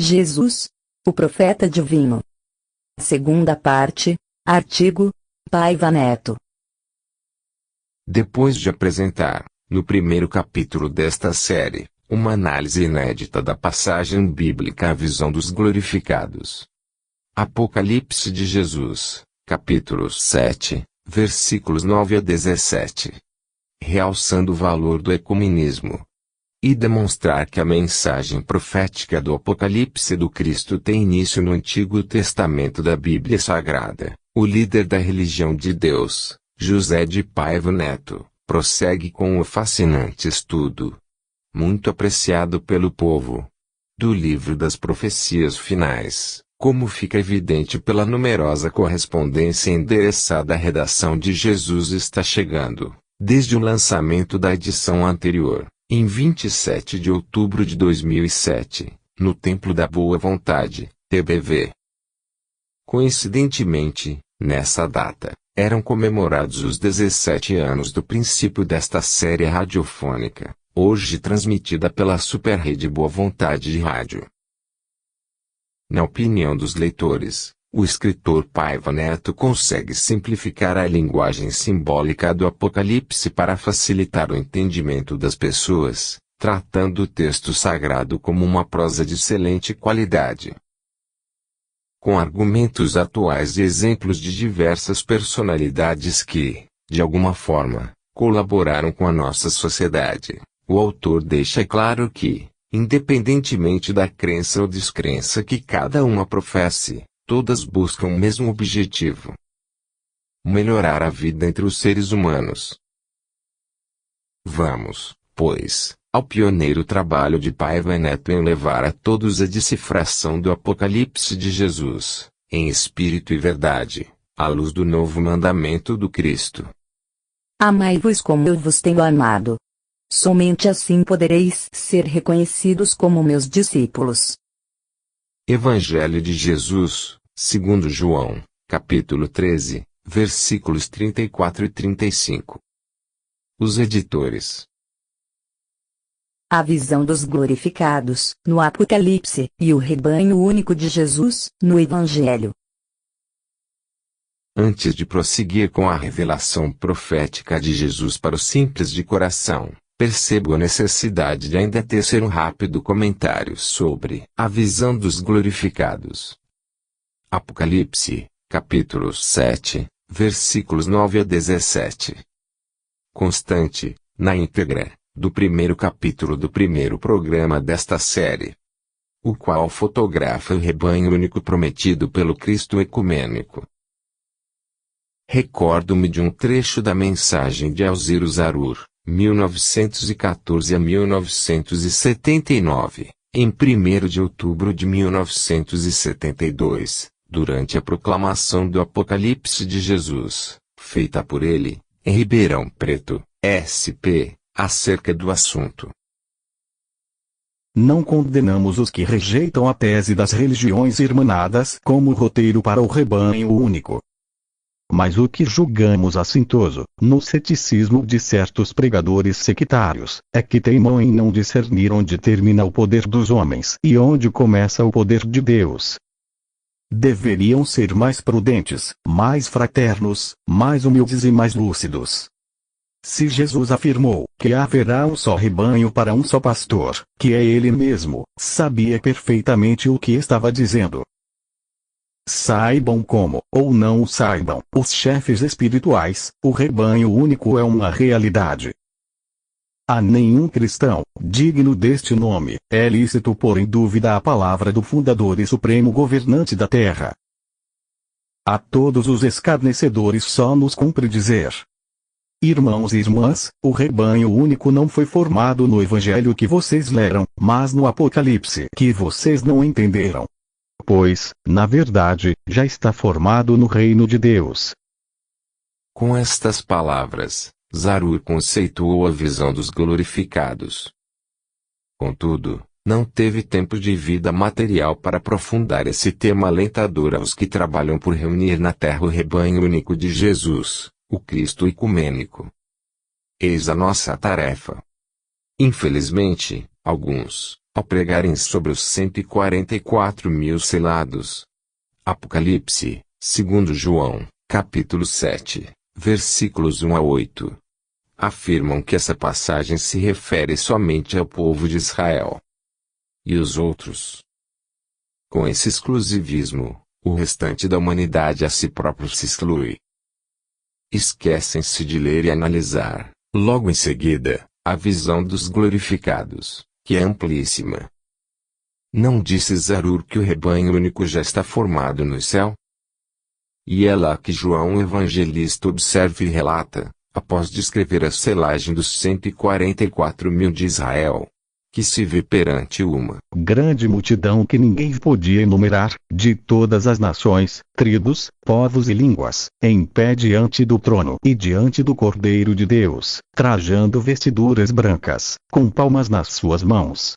Jesus, o profeta divino. Segunda parte, artigo, Paiva Neto. Depois de apresentar, no primeiro capítulo desta série, uma análise inédita da passagem bíblica A Visão dos Glorificados. Apocalipse de Jesus, capítulo 7, versículos 9 a 17. Realçando o valor do ecumenismo. E demonstrar que a mensagem profética do Apocalipse do Cristo tem início no Antigo Testamento da Bíblia Sagrada. O líder da religião de Deus, José de Paiva Neto, prossegue com o fascinante estudo, muito apreciado pelo povo, do livro das profecias finais, como fica evidente pela numerosa correspondência endereçada à redação de Jesus está chegando, desde o lançamento da edição anterior, em 27 de outubro de 2007, no Templo da Boa Vontade, TBV. Coincidentemente, nessa data, eram comemorados os 17 anos do princípio desta série radiofônica, hoje transmitida pela Superrede Boa Vontade de Rádio. Na opinião dos leitores, o escritor Paiva Neto consegue simplificar a linguagem simbólica do Apocalipse para facilitar o entendimento das pessoas, tratando o texto sagrado como uma prosa de excelente qualidade. Com argumentos atuais e exemplos de diversas personalidades que, de alguma forma, colaboraram com a nossa sociedade, o autor deixa claro que, independentemente da crença ou descrença que cada uma professe, todas buscam o mesmo objetivo: melhorar a vida entre os seres humanos. Vamos, pois, ao pioneiro trabalho de Paiva Neto em levar a todos a decifração do Apocalipse de Jesus, em espírito e verdade, à luz do novo mandamento do Cristo. Amai-vos como eu vos tenho amado. Somente assim podereis ser reconhecidos como meus discípulos. Evangelho de Jesus, segundo João, capítulo 13, versículos 34 e 35. Os editores. A visão dos glorificados, no Apocalipse, e o rebanho único de Jesus, no Evangelho. Antes de prosseguir com a revelação profética de Jesus para os simples de coração, percebo a necessidade de ainda tecer um rápido comentário sobre a visão dos glorificados. Apocalipse, capítulo 7, versículos 9 a 17. Constante, na íntegra, do primeiro capítulo do primeiro programa desta série, o qual fotografa o rebanho único prometido pelo Cristo ecumênico. Recordo-me de um trecho da mensagem de Alzira Zarur, 1914 a 1979, em 1º de outubro de 1972, durante a proclamação do Apocalipse de Jesus, feita por ele, em Ribeirão Preto, SP, acerca do assunto. Não condenamos os que rejeitam a tese das religiões irmanadas como roteiro para o rebanho único. Mas o que julgamos assintoso, no ceticismo de certos pregadores sectários, é que teimam em não discernir onde termina o poder dos homens e onde começa o poder de Deus. Deveriam ser mais prudentes, mais fraternos, mais humildes e mais lúcidos. Se Jesus afirmou que haverá um só rebanho para um só pastor, que é ele mesmo, sabia perfeitamente o que estava dizendo. Saibam como, ou não o saibam, os chefes espirituais, o rebanho único é uma realidade. A nenhum cristão, digno deste nome, é lícito pôr em dúvida a palavra do fundador e supremo governante da terra. A todos os escarnecedores só nos cumpre dizer: irmãos e irmãs, o rebanho único não foi formado no Evangelho que vocês leram, mas no Apocalipse que vocês não entenderam. Pois, na verdade, já está formado no reino de Deus. Com estas palavras, Zarur conceituou a visão dos glorificados. Contudo, não teve tempo de vida material para aprofundar esse tema alentador aos que trabalham por reunir na terra o rebanho único de Jesus, o Cristo ecumênico. Eis a nossa tarefa. Infelizmente, alguns, ao pregarem sobre os 144.000 selados. Apocalipse, segundo João, capítulo 7, versículos 1 a 8. Afirmam que essa passagem se refere somente ao povo de Israel. E os outros? Com esse exclusivismo, o restante da humanidade a si próprio se exclui. Esquecem-se de ler e analisar, logo em seguida, a visão dos glorificados, que é amplíssima. Não disse Zarur que o rebanho único já está formado no céu? E é lá que João o Evangelista observa e relata, após descrever a selagem dos 144.000 de Israel, que se vê perante uma grande multidão que ninguém podia enumerar, de todas as nações, tribos, povos e línguas, em pé diante do trono e diante do Cordeiro de Deus, trajando vestiduras brancas, com palmas nas suas mãos.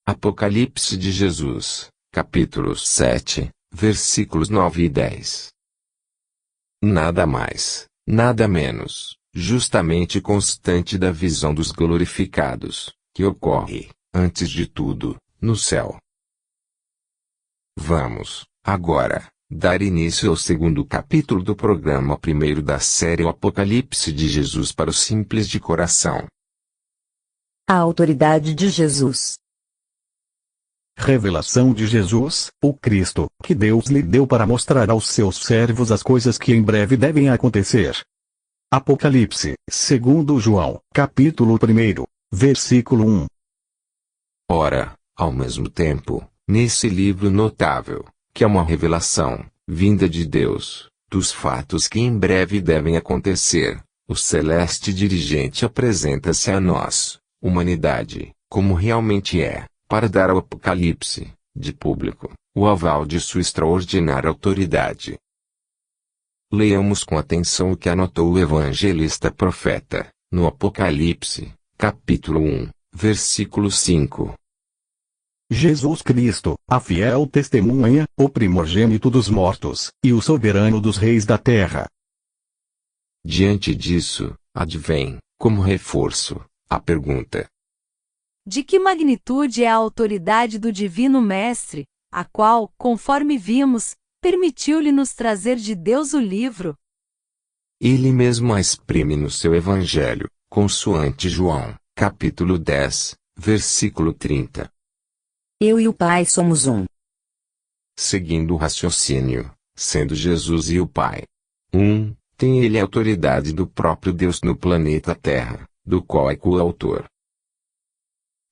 Apocalipse de Jesus, capítulo 7, versículos 9 e 10. Nada mais, nada menos, justamente constante da visão dos glorificados, que ocorre, antes de tudo, no céu. Vamos, agora, dar início ao segundo capítulo do programa primeiro da série O Apocalipse de Jesus para os simples de coração. A autoridade de Jesus. Revelação de Jesus, o Cristo, que Deus lhe deu para mostrar aos seus servos as coisas que em breve devem acontecer. Apocalipse, segundo João, capítulo 1, versículo 1. Ora, ao mesmo tempo, nesse livro notável, que é uma revelação, vinda de Deus, dos fatos que em breve devem acontecer, o celeste dirigente apresenta-se a nós, humanidade, como realmente é, para dar ao Apocalipse, de público, o aval de sua extraordinária autoridade. Leamos com atenção o que anotou o evangelista profeta, no Apocalipse, capítulo 1, versículo 5. Jesus Cristo, a fiel testemunha, o primogênito dos mortos, e o soberano dos reis da terra. Diante disso, advém, como reforço, a pergunta: de que magnitude é a autoridade do Divino Mestre, a qual, conforme vimos, permitiu-lhe nos trazer de Deus o livro? Ele mesmo a exprime no seu Evangelho, consoante João, capítulo 10, versículo 30. Eu e o Pai somos um. Seguindo o raciocínio, sendo Jesus e o Pai tem ele a autoridade do próprio Deus no planeta Terra, do qual é coautor.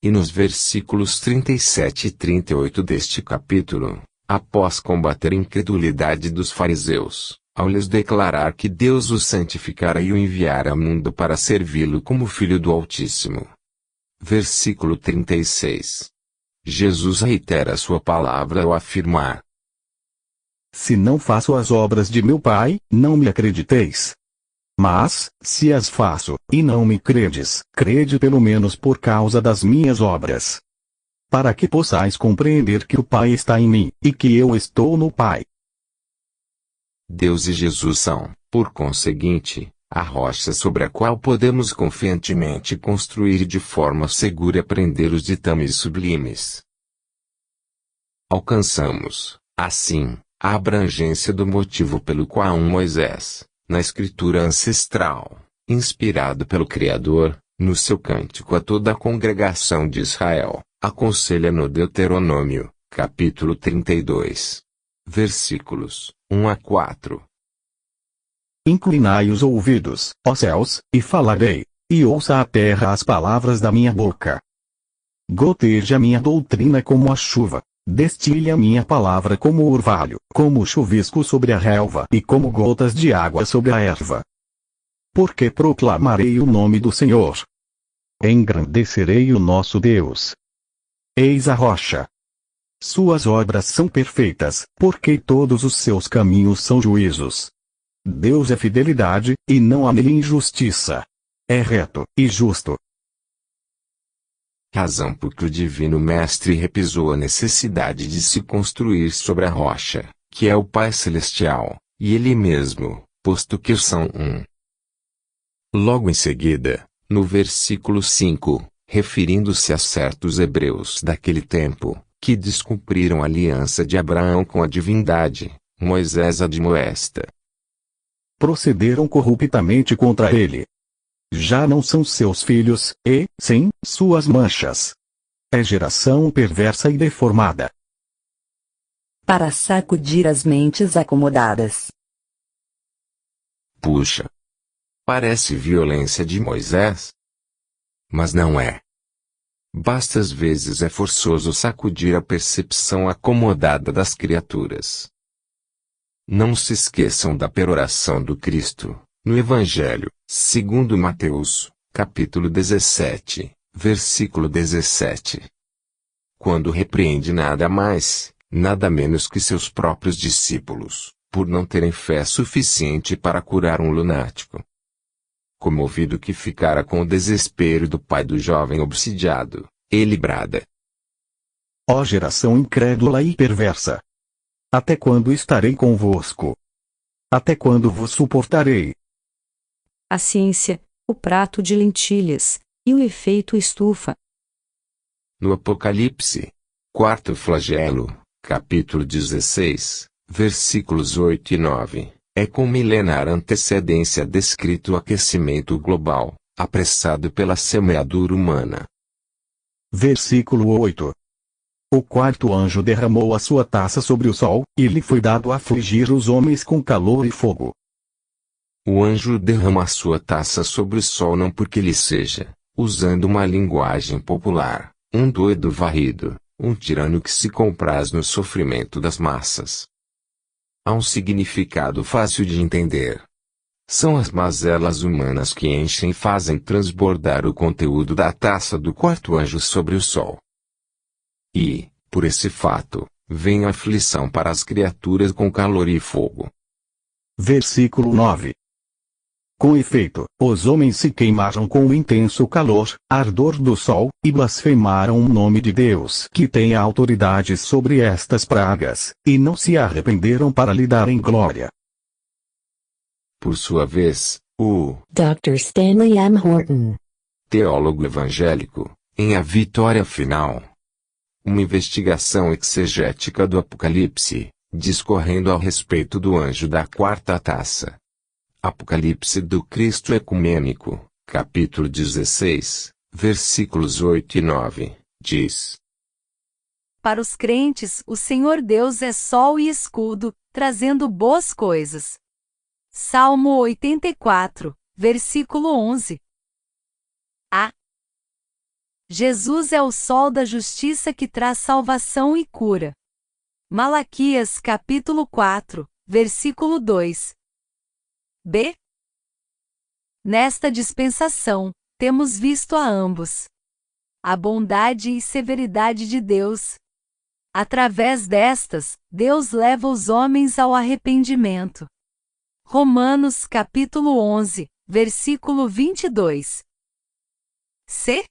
E nos versículos 37 e 38 deste capítulo, após combater a incredulidade dos fariseus, ao lhes declarar que Deus o santificara e o enviara ao mundo para servi-lo como Filho do Altíssimo. Versículo 36. Jesus reitera sua palavra ao afirmar: se não faço as obras de meu Pai, não me acrediteis. Mas, se as faço, e não me credes, crede pelo menos por causa das minhas obras. Para que possais compreender que o Pai está em mim, e que eu estou no Pai. Deus e Jesus são, por conseguinte, a rocha sobre a qual podemos confiantemente construir e de forma segura aprender os ditames sublimes. Alcançamos, assim, a abrangência do motivo pelo qual Moisés, na escritura ancestral, inspirado pelo Criador, no seu cântico a toda a congregação de Israel, aconselha no Deuteronômio, capítulo 32. Versículos 1 a 4. Inclinai os ouvidos, ó céus, e falarei, e ouça a terra as palavras da minha boca. Goteje a minha doutrina como a chuva, destile a minha palavra como o orvalho, como o chuvisco sobre a relva e como gotas de água sobre a erva. Porque proclamarei o nome do Senhor. Engrandecerei o nosso Deus. Eis a rocha. Suas obras são perfeitas, porque todos os seus caminhos são juízos. Deus é fidelidade, e não há nele injustiça. É reto e justo. Razão por que o Divino Mestre repisou a necessidade de se construir sobre a rocha, que é o Pai Celestial, e Ele mesmo, posto que são um. Logo em seguida, no versículo 5, referindo-se a certos hebreus daquele tempo, que descumpriram a aliança de Abraão com a divindade, Moisés admoesta. Procederam corruptamente contra ele. Já não são seus filhos, e, sim, suas manchas. É geração perversa e deformada. Para sacudir as mentes acomodadas. Puxa! Parece violência de Moisés. Mas não é. Basta às vezes é forçoso sacudir a percepção acomodada das criaturas. Não se esqueçam da peroração do Cristo, no Evangelho, segundo Mateus, capítulo 17, versículo 17. Quando repreende nada mais, nada menos que seus próprios discípulos, por não terem fé suficiente para curar um lunático. Comovido que ficara com o desespero do pai do jovem obsidiado, ele brada: Ó geração incrédula e perversa! Até quando estarei convosco? Até quando vos suportarei? A ciência, o prato de lentilhas, e o efeito estufa. No Apocalipse, quarto flagelo, capítulo 16, versículos 8 e 9. É com milenar antecedência descrito o aquecimento global, apressado pela semeadura humana. Versículo 8. O quarto anjo derramou a sua taça sobre o sol, e lhe foi dado afligir os homens com calor e fogo. O anjo derrama a sua taça sobre o sol não porque ele seja, usando uma linguagem popular, um doido varrido, um tirano que se compraz no sofrimento das massas. Há um significado fácil de entender. São as mazelas humanas que enchem e fazem transbordar o conteúdo da taça do quarto anjo sobre o sol. E, por esse fato, vem a aflição para as criaturas com calor e fogo. Versículo 9. Com efeito, os homens se queimaram com o intenso calor, ardor do sol, e blasfemaram o nome de Deus que tem a autoridade sobre estas pragas, e não se arrependeram para lhe darem glória. Por sua vez, o Dr. Stanley M. Horton, teólogo evangélico, em A Vitória Final, uma investigação exegética do Apocalipse, discorrendo a respeito do anjo da quarta taça. Apocalipse do Cristo Ecumênico, capítulo 16, versículos 8 e 9, diz: Para os crentes, o Senhor Deus é sol e escudo, trazendo boas coisas. Salmo 84, versículo 11. Jesus é o sol da justiça que traz salvação e cura. Malaquias capítulo 4, versículo 2. B. Nesta dispensação, temos visto a ambos a bondade e severidade de Deus. Através destas, Deus leva os homens ao arrependimento. Romanos capítulo 11, versículo 22. C.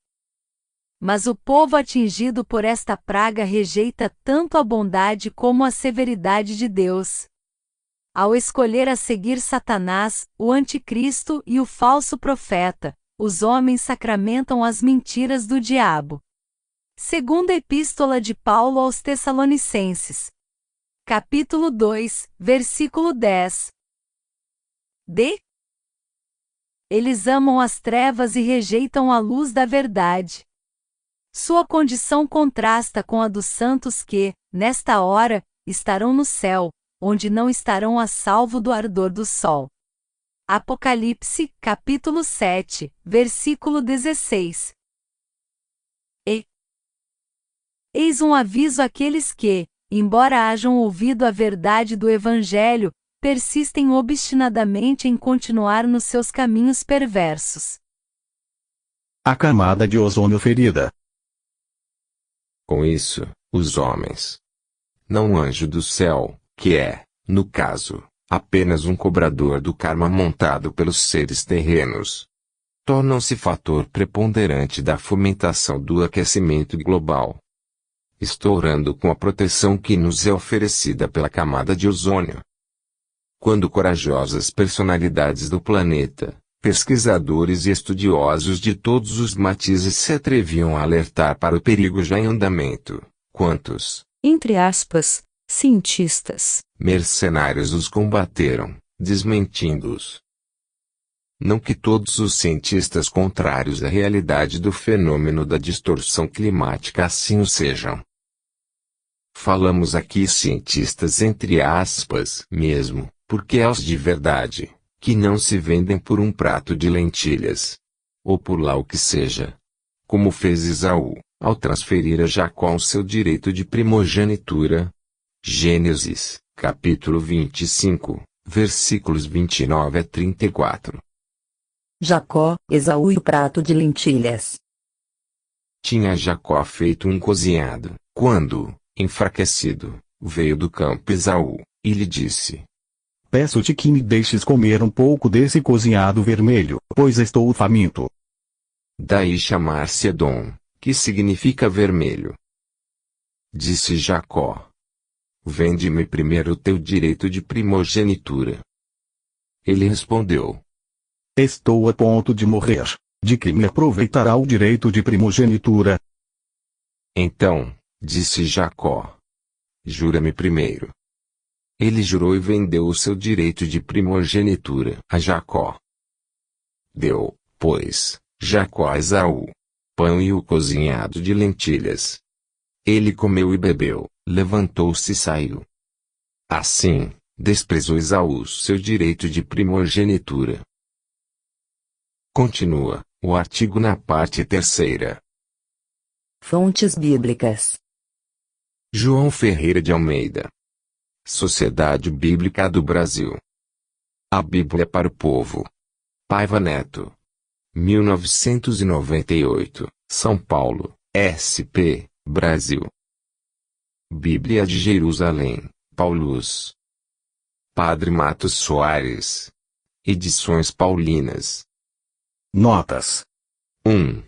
Mas o povo atingido por esta praga rejeita tanto a bondade como a severidade de Deus. Ao escolher a seguir Satanás, o anticristo e o falso profeta, os homens sacramentam as mentiras do diabo. Segunda Epístola de Paulo aos Tessalonicenses. Capítulo 2, versículo 10. D. Eles amam as trevas e rejeitam a luz da verdade. Sua condição contrasta com a dos santos que, nesta hora, estarão no céu, onde não estarão a salvo do ardor do sol. Apocalipse, capítulo 7, versículo 16. Eis um aviso àqueles que, embora hajam ouvido a verdade do Evangelho, persistem obstinadamente em continuar nos seus caminhos perversos. A camada de ozônio ferida. Com isso, os homens, não um anjo do céu, que é, no caso, apenas um cobrador do karma montado pelos seres terrenos, tornam-se fator preponderante da fomentação do aquecimento global, estourando com a proteção que nos é oferecida pela camada de ozônio. Quando corajosas personalidades do planeta, Pesquisadores e estudiosos de todos os matizes se atreviam a alertar para o perigo já em andamento. Quantos, entre aspas, cientistas, mercenários os combateram, desmentindo-os. Não que todos os cientistas contrários à realidade do fenômeno da distorção climática assim o sejam. Falamos aqui cientistas entre aspas mesmo, porque é os de verdade, que não se vendem por um prato de lentilhas. Ou por lá o que seja. Como fez Esaú, ao transferir a Jacó o seu direito de primogenitura. Gênesis, capítulo 25, versículos 29 a 34. Jacó, Esaú e o prato de lentilhas. Tinha Jacó feito um cozinhado, quando, enfraquecido, veio do campo Esaú, e lhe disse: Peço-te que me deixes comer um pouco desse cozinhado vermelho, pois estou faminto. Daí chamar-se Edom, que significa vermelho. Disse Jacó: Vende-me primeiro o teu direito de primogenitura. Ele respondeu: Estou a ponto de morrer. De que me aproveitará o direito de primogenitura? Então, disse Jacó: Jura-me primeiro. Ele jurou e vendeu o seu direito de primogenitura a Jacó. Deu, pois, Jacó a Esaú pão e o cozinhado de lentilhas. Ele comeu e bebeu, levantou-se e saiu. Assim, desprezou Esaú seu direito de primogenitura. Continua o artigo na parte terceira. Fontes bíblicas. João Ferreira de Almeida. Sociedade Bíblica do Brasil. A Bíblia para o Povo. Paiva Neto. 1998, São Paulo, SP, Brasil. Bíblia de Jerusalém, Paulus. Padre Matos Soares. Edições Paulinas. Notas. 1.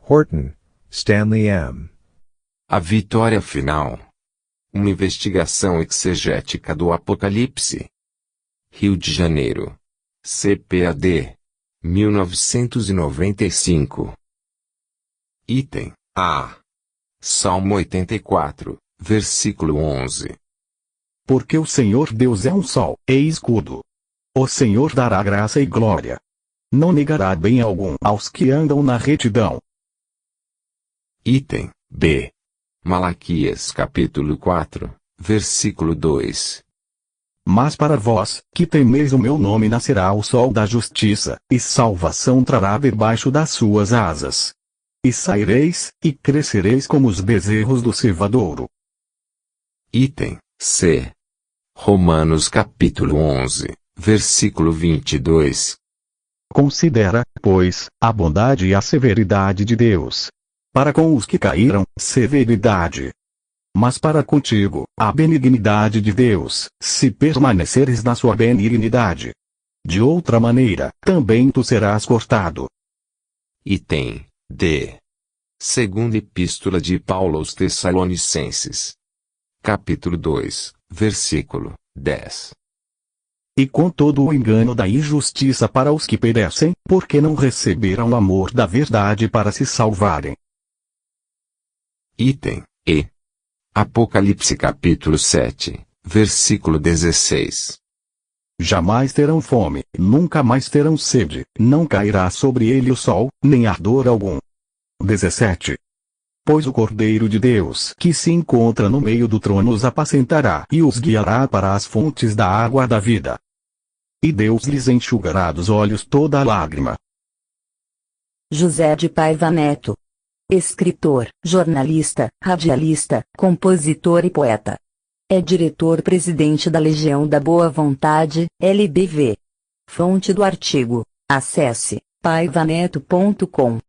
Horton, Stanley M. A Vitória Final. Uma investigação exegética do Apocalipse. Rio de Janeiro. CPAD. 1995. Item A. Salmo 84, versículo 11. Porque o Senhor Deus é um sol e escudo. O Senhor dará graça e glória. Não negará bem algum aos que andam na retidão. Item B. Malaquias capítulo 4, versículo 2. Mas para vós, que temeis o meu nome, nascerá o sol da justiça, e salvação trará debaixo das suas asas. E saireis, e crescereis como os bezerros do cevadouro. Item C. Romanos capítulo 11, versículo 22. Considera, pois, a bondade e a severidade de Deus. Para com os que caíram, severidade. Mas para contigo, a benignidade de Deus, se permaneceres na sua benignidade. De outra maneira, também tu serás cortado. Item D. Segunda Epístola de Paulo aos Tessalonicenses. Capítulo 2, versículo 10. E com todo o engano da injustiça para os que perecem, porque não receberam o amor da verdade para se salvarem. Item E. Apocalipse capítulo 7, versículo 16. Jamais terão fome, nunca mais terão sede, não cairá sobre ele o sol, nem ardor algum. 17. Pois o Cordeiro de Deus que se encontra no meio do trono os apacentará e os guiará para as fontes da água da vida. E Deus lhes enxugará dos olhos toda a lágrima. José de Paiva Neto. Escritor, jornalista, radialista, compositor e poeta. É diretor-presidente da Legião da Boa Vontade, LBV. Fonte do artigo. Acesse paivaneto.com.